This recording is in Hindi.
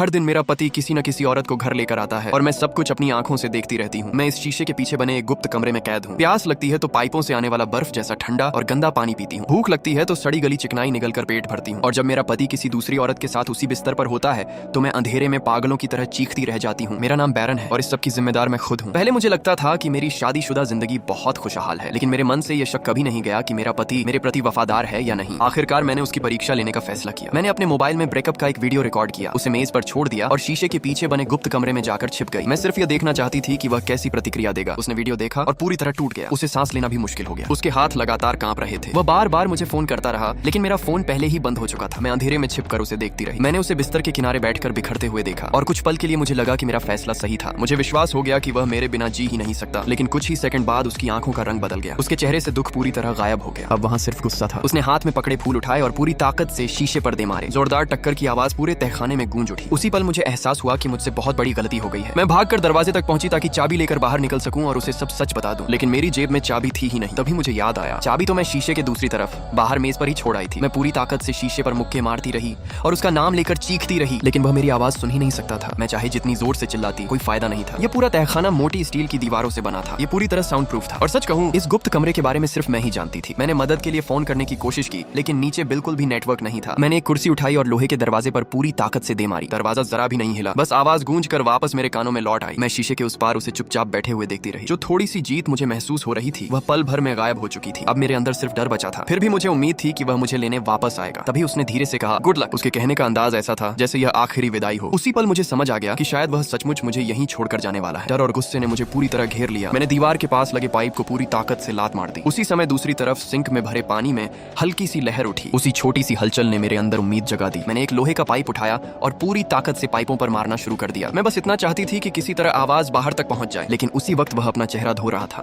हर दिन मेरा पति किसी न किसी औरत को घर लेकर आता है और मैं सब कुछ अपनी आंखों से देखती रहती हूँ। मैं इस शीशे के पीछे बने एक गुप्त कमरे में कैद हूँ। प्यास लगती है तो पाइपों से आने वाला बर्फ जैसा ठंडा और गंदा पानी पीती हूँ। भूख लगती है तो सड़ी गली चिकनाई निगल कर पेट भरती हूँ। और जब मेरा पति किसी दूसरी औरत के साथ उसी बिस्तर पर होता है तो मैं अंधेरे में पागलों की तरह चीखती रह जाती हूँ। मेरा नाम बैरन है और इस सब की जिम्मेदार मैं खुद हूँ। पहले मुझे लगता था कि मेरी शादीशुदा जिंदगी बहुत खुशहाल है, लेकिन मेरे मन से यह शक कभी नहीं गया कि मेरा पति मेरे प्रति वफादार है या नहीं। आखिरकार मैंने उसकी परीक्षा लेने का फैसला किया। मैंने अपने मोबाइल में ब्रेकअप का एक वीडियो रिकॉर्ड किया, उसे मेज पर छोड़ दिया और शीशे के पीछे बने गुप्त कमरे में जाकर छिप गई। मैं सिर्फ यह देखना चाहती थी कि वह कैसी प्रतिक्रिया देगा। उसने वीडियो देखा और पूरी तरह टूट गया। उसे सांस लेना भी मुश्किल हो गया। उसके हाथ लगातार कांप रहे थे। वह बार बार मुझे फोन करता रहा, लेकिन मेरा फोन पहले ही बंद हो चुका था। मैं अंधेरे में छिपकर उसे देखती रही। मैंने उसे बिस्तर के किनारे बैठकर बिखरते हुए देखा और कुछ पल के लिए मुझे लगा कि मेरा फैसला सही था। मुझे विश्वास हो गया कि वह मेरे बिना जी ही नहीं सकता, लेकिन कुछ ही सेकंड बाद उसकी आंखों का रंग बदल गया। उसके चेहरे से दुख पूरी तरह गायब हो गया। अब वहाँ सिर्फ गुस्सा था। उसने हाथ में पकड़े फूल उठाए और पूरी ताकत से शीशे पर दे मारे। जोरदार टक्कर की आवाज पूरे तहखाने में गूंज उठी। उसी पल मुझे एहसास हुआ कि मुझसे बहुत बड़ी गलती हो गई है। मैं भागकर दरवाजे तक पहुंची ताकि चाबी लेकर बाहर निकल सकूं और उसे सब सच बता दूं, लेकिन मेरी जेब में चाबी थी ही नहीं। तभी मुझे याद आया, चाबी तो मैं शीशे के दूसरी तरफ बाहर मेज पर ही छोड़ आई थी। मैं पूरी ताकत से शीशे पर मुक्के मारती रही और उसका नाम लेकर चीखती रही, लेकिन वह मेरी आवाज सुन ही नहीं सकता था। मैं चाहे जितनी जोर से चिल्लाती, कोई फायदा नहीं था। यह पूरा तहखाना मोटी स्टील की दीवारों से बना था। ये पूरी तरह साउंड प्रूफ था। और सच कहूं, इस गुप्त कमरे के बारे में सिर्फ मैं ही जानती थी। मैंने मदद के लिए फोन करने की कोशिश की, लेकिन नीचे बिल्कुल भी नेटवर्क नहीं था। मैंने एक कुर्सी उठाई और लोहे के दरवाजे पर पूरी ताकत से दे मारी। दरवाजा जरा भी नहीं हिला, बस आवाज गूंज कर वापस मेरे कानों में लौट आई। मैं शीशे के उस पार उसे चुपचाप बैठे हुए देखती रही। जो थोड़ी सी जीत मुझे महसूस हो रही थी, वह पल भर में गायब हो चुकी थी। अब मेरे अंदर सिर्फ डर बचा था। फिर भी मुझे उम्मीद थी कि वह मुझे लेने वापस आएगा। तभी उसने धीरे से कहा, गुड लक। उसके कहने का अंदाज ऐसा था जैसे यह आखिरी विदाई हो। उसी पल मुझे समझ आ गया कि शायद वह सचमुच मुझे यहीं छोड़कर जाने वाला है। डर और गुस्से ने मुझे पूरी तरह घेर लिया। मैंने दीवार के पास लगे पाइप को पूरी ताकत से लात मार दी। उसी समय दूसरी तरफ सिंक में भरे पानी में हल्की सी लहर उठी। उसी छोटी सी हलचल ने मेरे अंदर उम्मीद जगा दी। मैंने एक लोहे का पाइप उठाया और पूरी ताकत से पाइपों पर मारना शुरू कर दिया। मैं बस इतना चाहती थी कि किसी तरह आवाज बाहर तक पहुंच जाए, लेकिन उसी वक्त वह अपना चेहरा धो रहा था।